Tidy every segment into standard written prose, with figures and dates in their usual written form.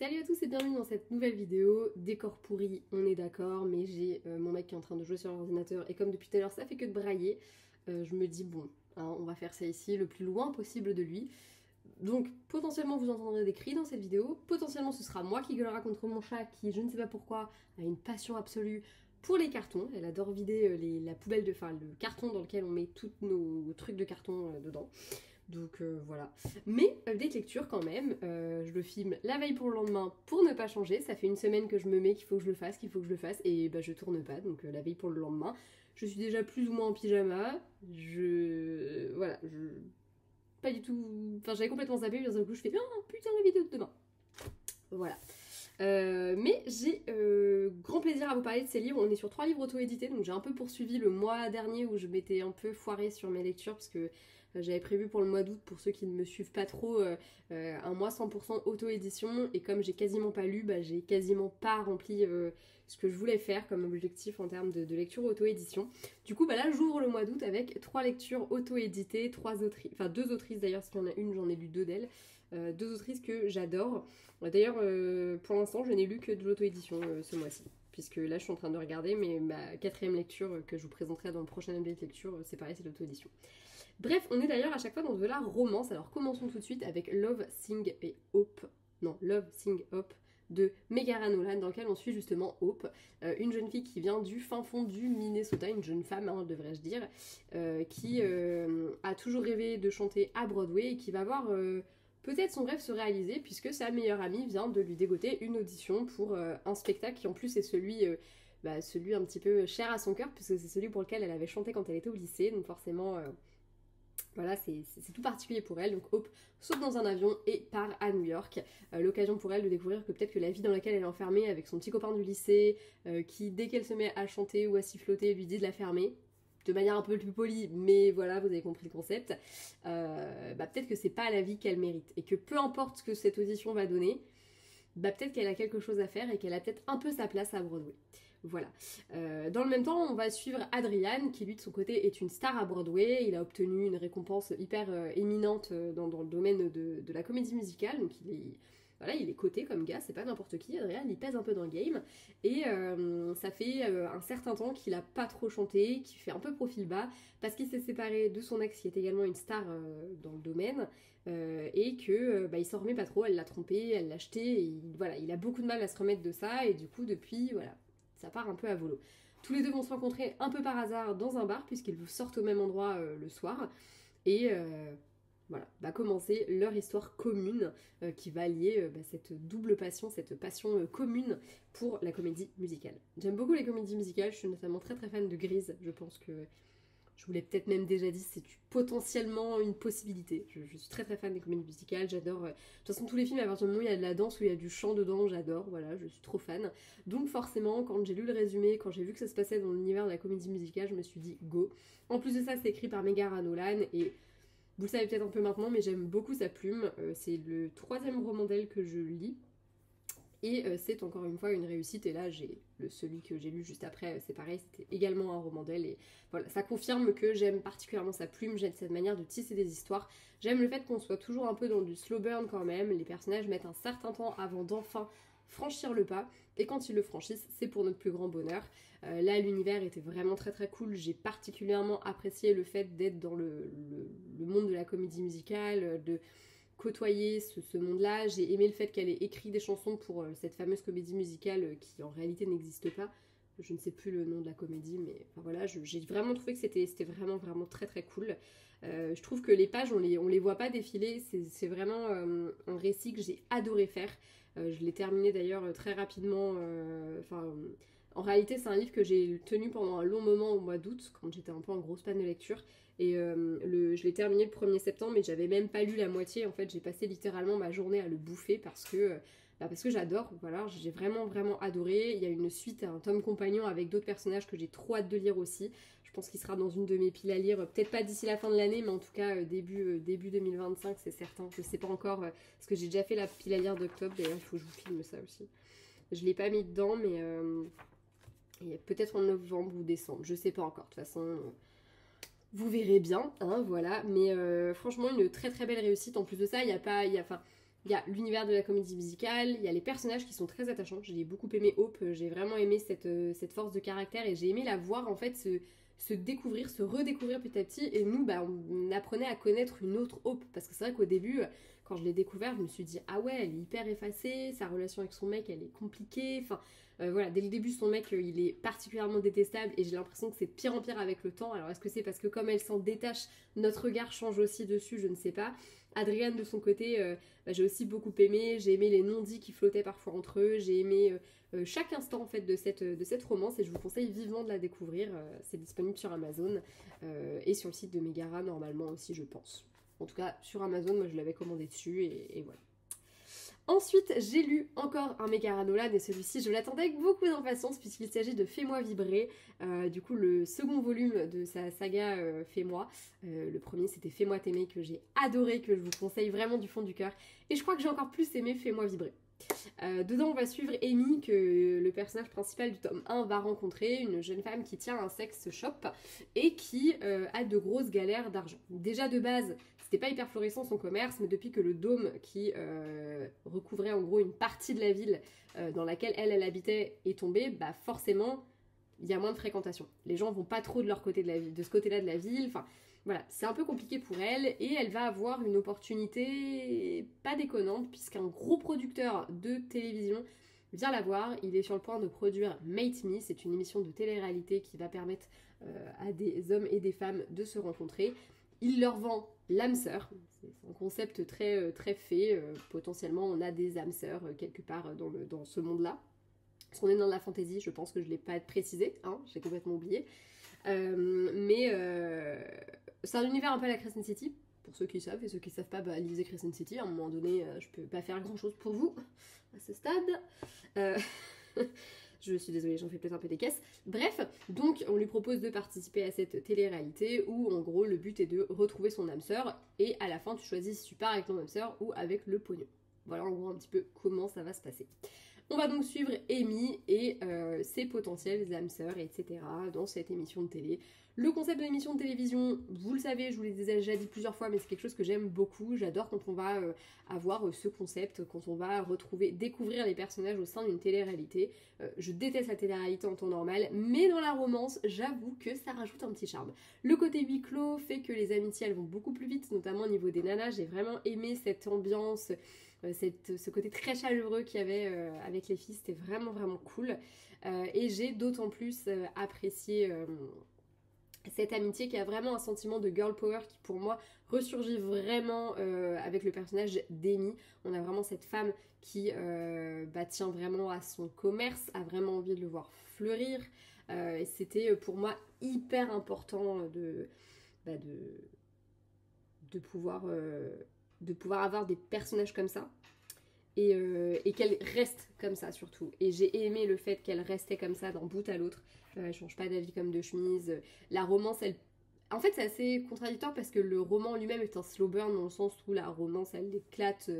Salut à tous et bienvenue dans cette nouvelle vidéo. Décor pourri, on est d'accord, mais j'ai mon mec qui est en train de jouer sur l'ordinateur et comme depuis tout à l'heure ça fait que de brailler, je me dis bon, hein, on va faire ça ici le plus loin possible de lui. Donc potentiellement vous entendrez des cris dans cette vidéo, potentiellement ce sera moi qui gueulera contre mon chat qui, je ne sais pas pourquoi, a une passion absolue pour les cartons. Elle adore vider la poubelle le carton dans lequel on met tous nos trucs de carton dedans. Donc voilà. Mais update lecture quand même, je le filme la veille pour le lendemain pour ne pas changer. Ça fait une semaine que je me mets qu'il faut que je le fasse, et bah je tourne pas, donc la veille pour le lendemain. Je suis déjà plus ou moins en pyjama, voilà, pas du tout... Enfin j'avais complètement zappé, puis d'un coup je fais « Oh putain la vidéo de demain !» Voilà. Mais j'ai grand plaisir à vous parler de ces livres. On est sur 3 livres auto-édités, donc j'ai un peu poursuivi le mois dernier où je m'étais un peu foirée sur mes lectures parce que j'avais prévu pour le mois d'août, pour ceux qui ne me suivent pas trop, un mois 100% auto-édition, et comme j'ai quasiment pas lu, bah, j'ai quasiment pas rempli ce que je voulais faire comme objectif en termes de lecture auto-édition. Du coup bah là j'ouvre le mois d'août avec 3 lectures auto-éditées, 2 autrices d'ailleurs, s'il y en a une j'en ai lu 2 d'elles. 2 autrices que j'adore. D'ailleurs, pour l'instant, je n'ai lu que de l'auto-édition ce mois-ci. Puisque là, je suis en train de regarder, mais ma 4e lecture que je vous présenterai dans le prochain update lecture, c'est pareil, c'est l'auto-édition. Bref, on est d'ailleurs à chaque fois dans de la romance. Alors commençons tout de suite avec Love, Sing et Hope. Non, Love, Sing, Hope de Megara Nolan, dans lequel on suit justement Hope, une jeune fille qui vient du fin fond du Minnesota, une jeune femme, hein, devrais-je dire, qui a toujours rêvé de chanter à Broadway et qui va voir peut-être son rêve se réaliser puisque sa meilleure amie vient de lui dégoter une audition pour un spectacle qui en plus est celui un petit peu cher à son cœur puisque c'est celui pour lequel elle avait chanté quand elle était au lycée, donc forcément... Voilà, c'est tout particulier pour elle. Donc Hope saute dans un avion et part à New York. L'occasion pour elle de découvrir que peut-être que la vie dans laquelle elle est enfermée avec son petit copain du lycée, qui dès qu'elle se met à chanter ou à siffloter lui dit de la fermer, de manière un peu plus polie, mais voilà, vous avez compris le concept, peut-être que c'est pas la vie qu'elle mérite. Et que peu importe ce que cette audition va donner, peut-être qu'elle a quelque chose à faire et qu'elle a peut-être un peu sa place à Broadway. Voilà. Dans le même temps, on va suivre Adrian, qui lui de son côté est une star à Broadway. Il a obtenu une récompense hyper éminente dans le domaine de la comédie musicale. Donc il est coté comme gars, c'est pas n'importe qui. Adrian, il pèse un peu dans le game. Et ça fait un certain temps qu'il a pas trop chanté, qu'il fait un peu profil bas, parce qu'il s'est séparé de son ex qui est également une star dans le domaine. Et que il s'en remet pas trop, elle l'a trompé, elle l'a jeté, et voilà, il a beaucoup de mal à se remettre de ça, et du coup depuis, voilà, ça part un peu à volo. Tous les deux vont se rencontrer un peu par hasard dans un bar, puisqu'ils sortent au même endroit le soir, et voilà, va commencer leur histoire commune qui va lier cette double passion, cette passion commune pour la comédie musicale. J'aime beaucoup les comédies musicales, je suis notamment très très fan de Grease, je pense que je vous l'ai peut-être même déjà dit, c'est potentiellement une possibilité. Je suis très très fan des comédies musicales, j'adore... de toute façon, tous les films, à partir du moment où il y a de la danse, où il y a du chant dedans, j'adore, voilà, je suis trop fan. Donc forcément, quand j'ai lu le résumé, quand j'ai vu que ça se passait dans l'univers de la comédie musicale, je me suis dit go. En plus de ça, c'est écrit par Megara Nolan, et vous le savez peut-être un peu maintenant, mais j'aime beaucoup sa plume. C'est le 3e roman d'elle que je lis. Et c'est encore une fois une réussite, et là celui que j'ai lu juste après, c'est pareil, c'était également un roman d'elle, et voilà, ça confirme que j'aime particulièrement sa plume, j'aime cette manière de tisser des histoires, j'aime le fait qu'on soit toujours un peu dans du slow burn quand même, les personnages mettent un certain temps avant d'enfin franchir le pas, et quand ils le franchissent, c'est pour notre plus grand bonheur. Là, l'univers était vraiment très très cool, j'ai particulièrement apprécié le fait d'être dans le monde de la comédie musicale, de côtoyer ce monde-là. J'ai aimé le fait qu'elle ait écrit des chansons pour cette fameuse comédie musicale qui en réalité n'existe pas. Je ne sais plus le nom de la comédie, mais enfin voilà, j'ai vraiment trouvé que c'était vraiment vraiment très très cool. Je trouve que les pages, on les voit pas défiler, c'est vraiment un récit que j'ai adoré faire. Je l'ai terminé d'ailleurs très rapidement, en réalité, c'est un livre que j'ai tenu pendant un long moment au mois d'août, quand j'étais un peu en grosse panne de lecture. Et je l'ai terminé le 1er septembre, mais j'avais même pas lu la moitié. En fait, j'ai passé littéralement ma journée à le bouffer parce que j'adore. Voilà, j'ai vraiment vraiment adoré. Il y a une suite, un tome compagnon avec d'autres personnages que j'ai trop hâte de lire aussi. Je pense qu'il sera dans une de mes piles à lire, peut-être pas d'ici la fin de l'année, mais en tout cas début 2025, c'est certain. Je sais pas encore, parce que j'ai déjà fait la pile à lire d'octobre. D'ailleurs, il faut que je vous filme ça aussi. Je l'ai pas mis dedans, mais peut-être en novembre ou décembre. Je sais pas encore. De toute façon, vous verrez bien, hein, voilà. Mais franchement, une très très belle réussite. En plus de ça, il y a pas... il y a l'univers de la comédie musicale, il y a les personnages qui sont très attachants. J'ai beaucoup aimé Hope, j'ai vraiment aimé cette force de caractère et j'ai aimé la voir en fait se découvrir, se redécouvrir petit à petit. Et nous, bah, on apprenait à connaître une autre Hope. Parce que c'est vrai qu'au début, quand je l'ai découvert, je me suis dit, ah ouais, elle est hyper effacée, sa relation avec son mec, elle est compliquée. Enfin, voilà, dès le début, son mec, il est particulièrement détestable et j'ai l'impression que c'est de pire en pire avec le temps. Alors, est-ce que c'est parce que comme elle s'en détache, notre regard change aussi dessus, je ne sais pas. Adriane de son côté, bah, j'ai aussi beaucoup aimé, j'ai aimé les non-dits qui flottaient parfois entre eux, j'ai aimé chaque instant en fait de cette romance et je vous conseille vivement de la découvrir, c'est disponible sur Amazon et sur le site de Megara normalement aussi je pense. En tout cas sur Amazon, moi je l'avais commandé dessus et voilà. Ensuite, j'ai lu encore un Megara Nolan et celui-ci, je l'attendais avec beaucoup d'impatience puisqu'il s'agit de Fais-moi vibrer, du coup le second volume de sa saga Fais-moi. Le premier c'était Fais-moi t'aimer que j'ai adoré, que je vous conseille vraiment du fond du cœur. Et je crois que j'ai encore plus aimé Fais-moi vibrer. Dedans, on va suivre Amy, que le personnage principal du tome 1 va rencontrer, une jeune femme qui tient un sex shop et qui a de grosses galères d'argent. Déjà de base, c'était pas hyper florissant son commerce, mais depuis que le dôme qui recouvrait en gros une partie de la ville dans laquelle elle habitait est tombé, bah forcément, il y a moins de fréquentation. Les gens vont pas trop de leur côté de la ville, de ce côté-là de la ville, enfin... Voilà, c'est un peu compliqué pour elle et elle va avoir une opportunité pas déconnante puisqu'un gros producteur de télévision vient la voir. Il est sur le point de produire Mate Me, c'est une émission de télé-réalité qui va permettre à des hommes et des femmes de se rencontrer. Il leur vend l'âme sœur, c'est un concept très, très fait, potentiellement on a des âmes sœurs quelque part dans ce monde-là. Parce qu'on est dans la fantasy, je pense que je ne l'ai pas précisé, hein, j'ai complètement oublié. C'est un univers un peu à la Crescent City, pour ceux qui savent, et ceux qui savent pas, bah, lisez Crescent City, à un moment donné, je peux pas faire grand chose pour vous, à ce stade. Je suis désolée, j'en fais peut-être un peu des caisses. Bref, donc on lui propose de participer à cette télé-réalité où en gros le but est de retrouver son âme sœur et à la fin tu choisis si tu pars avec ton âme sœur ou avec le pognon. Voilà en gros un petit peu comment ça va se passer. On va donc suivre Amy et ses potentielles âmes sœurs, etc. dans cette émission de télé. Le concept de l'émission de télévision, vous le savez, je vous l'ai déjà dit plusieurs fois, mais c'est quelque chose que j'aime beaucoup. J'adore quand on va avoir ce concept, quand on va découvrir les personnages au sein d'une télé-réalité. Je déteste la télé-réalité en temps normal, mais dans la romance, j'avoue que ça rajoute un petit charme. Le côté huis clos fait que les amitiés, elles vont beaucoup plus vite, notamment au niveau des nanas. J'ai vraiment aimé cette ambiance, ce côté très chaleureux qu'il y avait avec les filles, c'était vraiment vraiment cool. Et j'ai d'autant plus apprécié cette amitié qui a vraiment un sentiment de girl power qui pour moi ressurgit vraiment avec le personnage d'Amy. On a vraiment cette femme qui tient vraiment à son commerce, a vraiment envie de le voir fleurir. Et c'était pour moi hyper important de pouvoir avoir des personnages comme ça. Et qu'elle reste comme ça surtout. Et j'ai aimé le fait qu'elle restait comme ça d'un bout à l'autre. Elle change pas d'avis comme de chemise. La romance, elle... En fait, c'est assez contradictoire parce que le roman lui-même est un slow burn dans le sens où la romance, elle éclate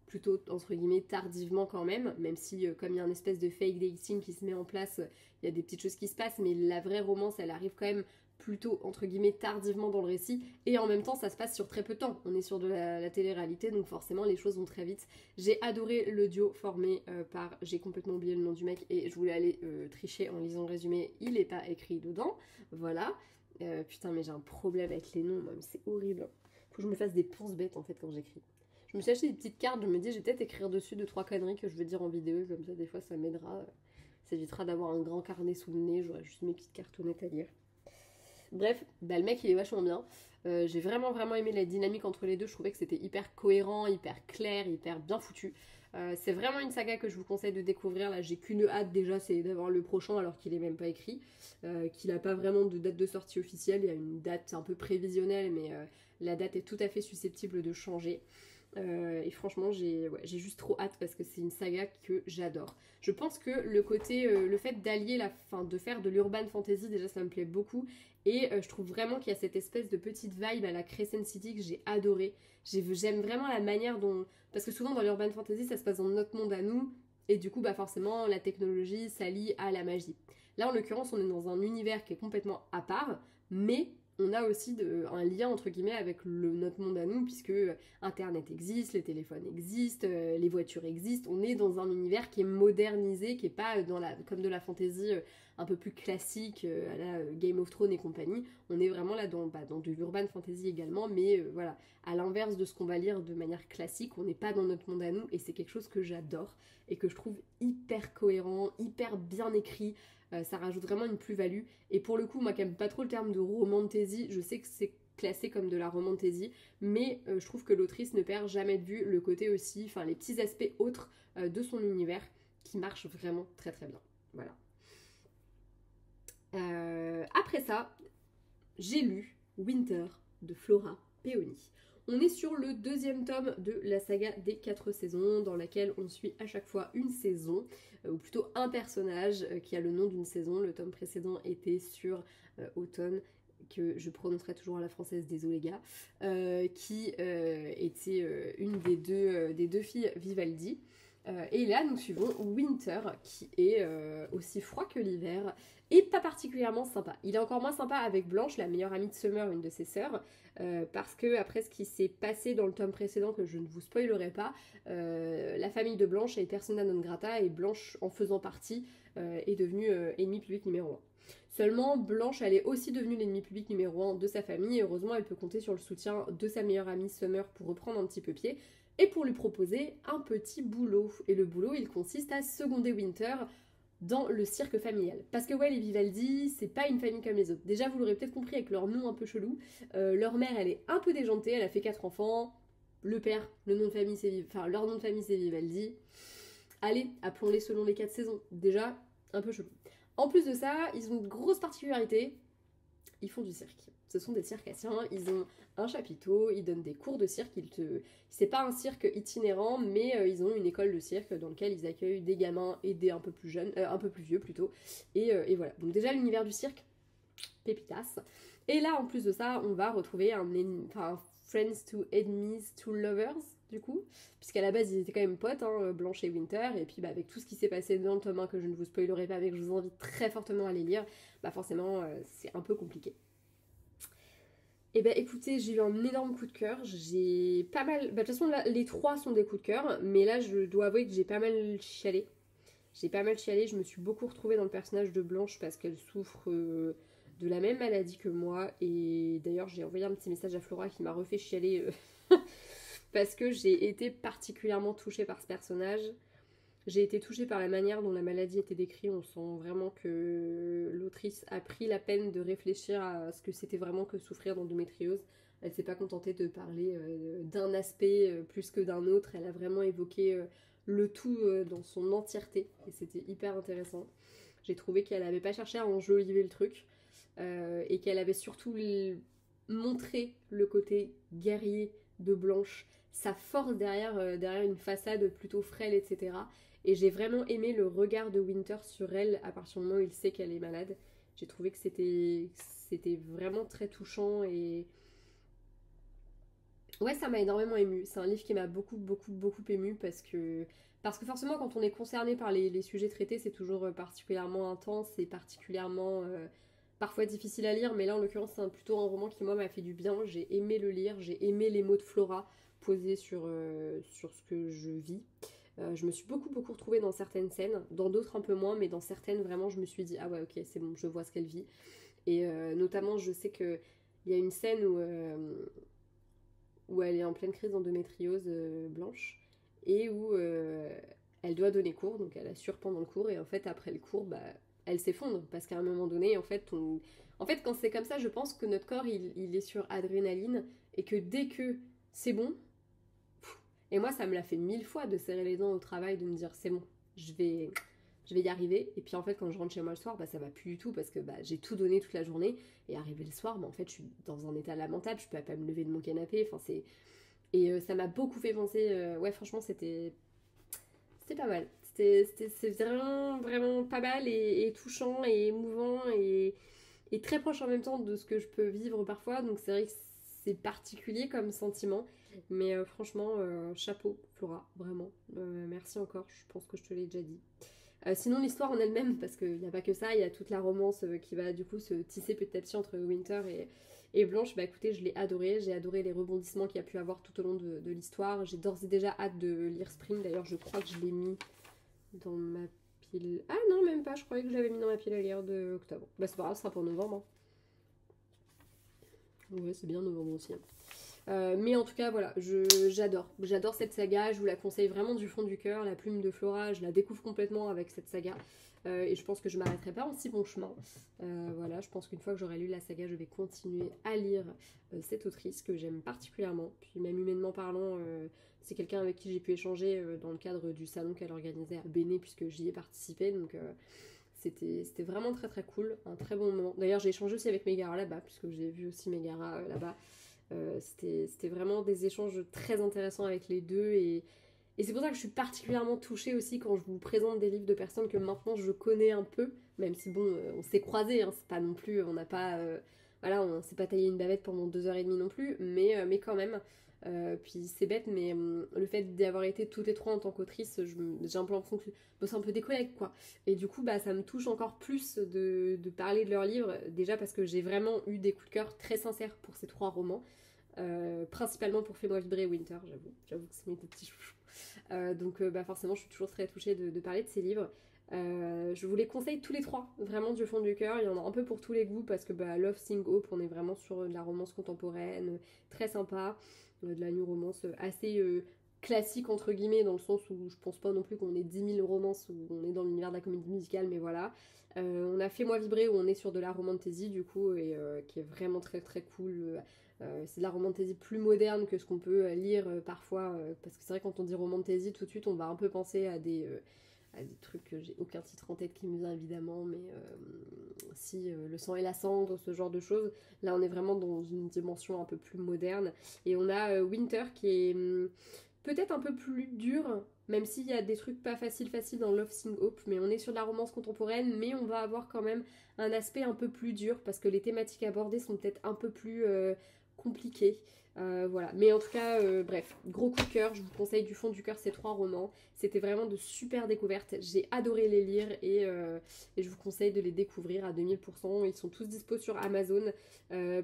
plutôt, entre guillemets, tardivement quand même. Même si, comme il y a une espèce de fake dating qui se met en place, il y a des petites choses qui se passent. Mais la vraie romance, elle arrive quand même plutôt, entre guillemets, tardivement dans le récit. Et en même temps, ça se passe sur très peu de temps. On est sur de la télé-réalité, donc forcément, les choses vont très vite. J'ai adoré le duo formé par... J'ai complètement oublié le nom du mec et je voulais aller tricher en lisant le résumé. Il n'est pas écrit dedans. Voilà. Putain, mais j'ai un problème avec les noms, même. C'est horrible. Faut que je me fasse des penses bêtes, en fait, quand j'écris. Je me suis acheté des petites cartes. Je me dis, je vais peut-être écrire dessus 2-3 conneries que je veux dire en vidéo. Comme ça, des fois, ça m'aidera. Ça évitera d'avoir un grand carnet sous le nez. J'aurai juste mes petites cartonnettes à lire. Bref, bah, le mec il est vachement bien. J'ai vraiment vraiment aimé la dynamique entre les deux. Je trouvais que c'était hyper cohérent, hyper clair, hyper bien foutu. C'est vraiment une saga que je vous conseille de découvrir. Là, j'ai qu'une hâte déjà, c'est d'avoir le prochain alors qu'il est même pas écrit. Qu'il n'a pas vraiment de date de sortie officielle. Il y a une date un peu prévisionnelle, mais la date est tout à fait susceptible de changer. Et franchement, j'ai juste trop hâte parce que c'est une saga que j'adore. Je pense que le fait d'allier de faire de l'urban fantasy, déjà ça me plaît beaucoup. Et je trouve vraiment qu'il y a cette espèce de petite vibe à la Crescent City que j'ai adoré. J'aime vraiment la manière dont... Parce que souvent dans l'urban fantasy, ça se passe dans notre monde à nous. Et du coup, bah forcément, la technologie s'allie à la magie. Là, en l'occurrence, on est dans un univers qui est complètement à part. Mais on a aussi un lien entre guillemets avec notre monde à nous, puisque Internet existe, les téléphones existent, les voitures existent. On est dans un univers qui est modernisé, qui est pas comme de la fantasy un peu plus classique à la Game of Thrones et compagnie. On est vraiment là dans de l'urban fantasy également, mais voilà, à l'inverse de ce qu'on va lire de manière classique, on n'est pas dans notre monde à nous, et c'est quelque chose que j'adore et que je trouve hyper cohérent, hyper bien écrit. Ça rajoute vraiment une plus-value. Et pour le coup, moi qui aime pas trop le terme de romantasy, je sais que c'est classé comme de la romantasy, mais je trouve que l'autrice ne perd jamais de vue le côté aussi, enfin les petits aspects autres de son univers qui marchent vraiment très très bien. Voilà. Après ça, j'ai lu Winter de Flora Peony. On est sur le 2e tome de la saga des 4 saisons, dans laquelle on suit à chaque fois une saison, ou plutôt un personnage qui a le nom d'une saison. Le tome précédent était sur Automne, que je prononcerai toujours à la française, désolé gars, qui était une des deux filles Vivaldi. Et là, nous suivons Winter, qui est aussi froid que l'hiver, et pas particulièrement sympa. Il est encore moins sympa avec Blanche, la meilleure amie de Summer, une de ses sœurs, parce que après ce qui s'est passé dans le tome précédent, que je ne vous spoilerai pas, la famille de Blanche est persona non grata, et Blanche, en faisant partie, est devenue ennemie publique numéro 1. Seulement, Blanche, elle est aussi devenue l'ennemi public numéro 1 de sa famille, et heureusement, elle peut compter sur le soutien de sa meilleure amie Summer pour reprendre un petit peu pied, et pour lui proposer un petit boulot. Et le boulot, il consiste à seconder Winter dans le cirque familial. Parce que ouais, les Vivaldi, c'est pas une famille comme les autres. Déjà, vous l'aurez peut-être compris avec leur nom un peu chelou, leur mère, elle est un peu déjantée, elle a fait 4 enfants, le père, leur nom de famille, c'est Vivaldi. Allez, appelons-les selon les 4 saisons. Déjà, un peu chelou. En plus de ça, ils ont une grosse particularité, ils font du cirque. Ce sont des circassiens, ils ont un chapiteau, ils donnent des cours de cirque, c'est pas un cirque itinérant, mais ils ont une école de cirque dans laquelle ils accueillent des gamins et des un peu plus jeunes, un peu plus vieux plutôt, et voilà. Donc déjà l'univers du cirque, pépitas. Et là en plus de ça, on va retrouver un Friends to Enemies to Lovers, du coup, puisqu'à la base ils étaient quand même potes, hein, Blanche et Winter, et puis avec tout ce qui s'est passé dans le tome 1 que je ne vous spoilerai pas, avec je vous invite très fortement à les lire, forcément c'est un peu compliqué. Et écoutez, j'ai eu un énorme coup de cœur, j'ai pas mal... de toute façon là, les 3 sont des coups de cœur, mais là je dois avouer que j'ai pas mal chialé. Je me suis beaucoup retrouvée dans le personnage de Blanche parce qu'elle souffre de la même maladie que moi, et d'ailleurs j'ai envoyé un petit message à Flora qui m'a refait chialer parce que j'ai été particulièrement touchée par ce personnage. J'ai été touchée par la manière dont la maladie était décrite. On sent vraiment que l'autrice a pris la peine de réfléchir à ce que c'était vraiment que souffrir d'endométriose. Elle s'est pas contentée de parler d'un aspect plus que d'un autre. Elle a vraiment évoqué le tout dans son entièreté. Et c'était hyper intéressant. J'ai trouvé qu'elle n'avait pas cherché à enjoliver le truc. Et qu'elle avait surtout montré le côté guerrier de Blanche. Sa force derrière une façade plutôt frêle, etc. Et j'ai vraiment aimé le regard de Winter sur elle à partir du moment où il sait qu'elle est malade. J'ai trouvé que c'était vraiment très touchant et... Ouais, ça m'a énormément émue. C'est un livre qui m'a beaucoup, beaucoup, beaucoup émue parce que forcément, quand on est concerné par les sujets traités, c'est toujours particulièrement intense et particulièrement parfois difficile à lire. Mais là, en l'occurrence, c'est plutôt un roman qui, moi, m'a fait du bien. J'ai aimé le lire, j'ai aimé les mots de Flora posés sur ce que je vis. Je me suis beaucoup beaucoup retrouvée dans certaines scènes, dans d'autres un peu moins, mais dans certaines vraiment je me suis dit ah ouais ok c'est bon, je vois ce qu'elle vit. Et notamment je sais qu'il y a une scène où elle est en pleine crise d'endométriose Blanche, et où elle doit donner cours, donc elle assure pendant le cours, et en fait après le cours elle s'effondre parce qu'à un moment donné en fait quand c'est comme ça je pense que notre corps il est sur adrénaline, et que dès que c'est bon. Et moi, ça me l'a fait 1000 fois de serrer les dents au travail, de me dire c'est bon, je vais y arriver. Et puis en fait, quand je rentre chez moi le soir, ça va plus du tout parce que j'ai tout donné toute la journée. Et arrivé le soir, en fait, je suis dans un état lamentable, je peux pas me lever de mon canapé. Enfin, c'est... Et ça m'a beaucoup fait penser. Ouais, franchement, c'était pas mal. C'est vraiment, vraiment pas mal et touchant et émouvant et très proche en même temps de ce que je peux vivre parfois. Donc c'est vrai que c'est particulier comme sentiment. Mais franchement, chapeau, Flora, vraiment. Merci encore, je pense que je te l'ai déjà dit. Sinon, l'histoire en elle-même, parce qu'il n'y a pas que ça, il y a toute la romance qui va du coup se tisser petit à petit entre Winter Et Blanche, bah écoutez, je l'ai adoré, j'ai adoré les rebondissements qu'il y a pu avoir tout au long de l'histoire. J'ai d'ores et déjà hâte de lire Spring, d'ailleurs je crois que je l'ai mis dans ma pile... Ah non, même pas, je croyais que je l'avais mis dans ma pile à lire de octobre. Bah c'est pas grave, ce sera pour novembre. Ouais, c'est bien novembre aussi. Mais en tout cas, voilà, j'adore cette saga, je vous la conseille vraiment du fond du cœur. La plume de Flora, je la découvre complètement avec cette saga. Et je pense que je m'arrêterai pas en si bon chemin. Voilà, je pense qu'une fois que j'aurai lu la saga, je vais continuer à lire cette autrice que j'aime particulièrement. Puis même humainement parlant, c'est quelqu'un avec qui j'ai pu échanger dans le cadre du salon qu'elle organisait à Béné, puisque j'y ai participé. Donc c'était vraiment très très cool, un très bon moment. D'ailleurs, j'ai échangé aussi avec Megara là-bas, puisque j'ai vu aussi Megara là-bas. C'était vraiment des échanges très intéressants avec les deux et c'est pour ça que je suis particulièrement touchée aussi quand je vous présente des livres de personnes que maintenant je connais un peu, même si bon, on s'est croisés, hein, c'est pas non plus, on n'a pas, voilà, on s'est pas taillé une bavette pendant 2h30 non plus, mais quand même. Puis c'est bête, mais le fait d'y avoir été toutes les trois en tant qu'autrice, j'ai un peu l'impression que bon, c'est un peu des collègues quoi. Et du coup, bah, ça me touche encore plus de parler de leurs livres, déjà parce que j'ai vraiment eu des coups de cœur très sincères pour ces 3 romans. Principalement pour Fais-moi vibrer Winter, j'avoue que c'est mes petits chouchous. Donc bah forcément je suis toujours très touchée de parler de ces livres. Je vous les conseille tous les 3, vraiment du fond du cœur. Il y en a un peu pour tous les goûts parce que bah, Love Sing Hope, on est vraiment sur de la romance contemporaine, très sympa, de la new romance assez classique entre guillemets, dans le sens où je pense pas non plus qu'on ait 10 000 romances où on est dans l'univers de la comédie musicale, mais voilà. On a Fais-moi vibrer où on est sur de la romantasy du coup et qui est vraiment très très cool. C'est de la romantasy plus moderne que ce qu'on peut lire parfois, parce que c'est vrai quand on dit romantasy tout de suite on va un peu penser à des trucs que j'ai aucun titre en tête qui me vient évidemment, mais si Le sang et la cendre, ce genre de choses. Là on est vraiment dans une dimension un peu plus moderne et on a Winter qui est peut-être un peu plus dur, même s'il y a des trucs pas faciles dans Love Sing Hope, mais on est sur de la romance contemporaine, mais on va avoir quand même un aspect un peu plus dur parce que les thématiques abordées sont peut-être un peu plus compliquées. Voilà, mais en tout cas, bref, gros coup de cœur, je vous conseille du fond du cœur ces 3 romans. C'était vraiment de super découvertes, j'ai adoré les lire et je vous conseille de les découvrir à 2000%. Ils sont tous dispo sur Amazon.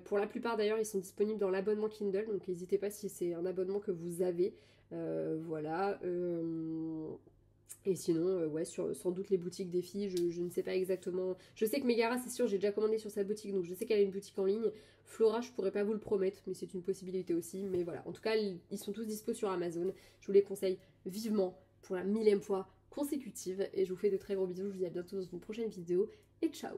Pour la plupart d'ailleurs, ils sont disponibles dans l'abonnement Kindle, donc n'hésitez pas si c'est un abonnement que vous avez. Voilà. Et sinon, ouais, sans doute les boutiques des filles, je ne sais pas exactement. Je sais que Megara, c'est sûr, j'ai déjà commandé sur sa boutique, donc je sais qu'elle a une boutique en ligne. Flora, je pourrais pas vous le promettre, mais c'est une possibilité aussi. Mais voilà, en tout cas, ils sont tous dispo sur Amazon. Je vous les conseille vivement pour la 1000e fois consécutive. Et je vous fais de très gros bisous, je vous dis à bientôt dans une prochaine vidéo. Et ciao!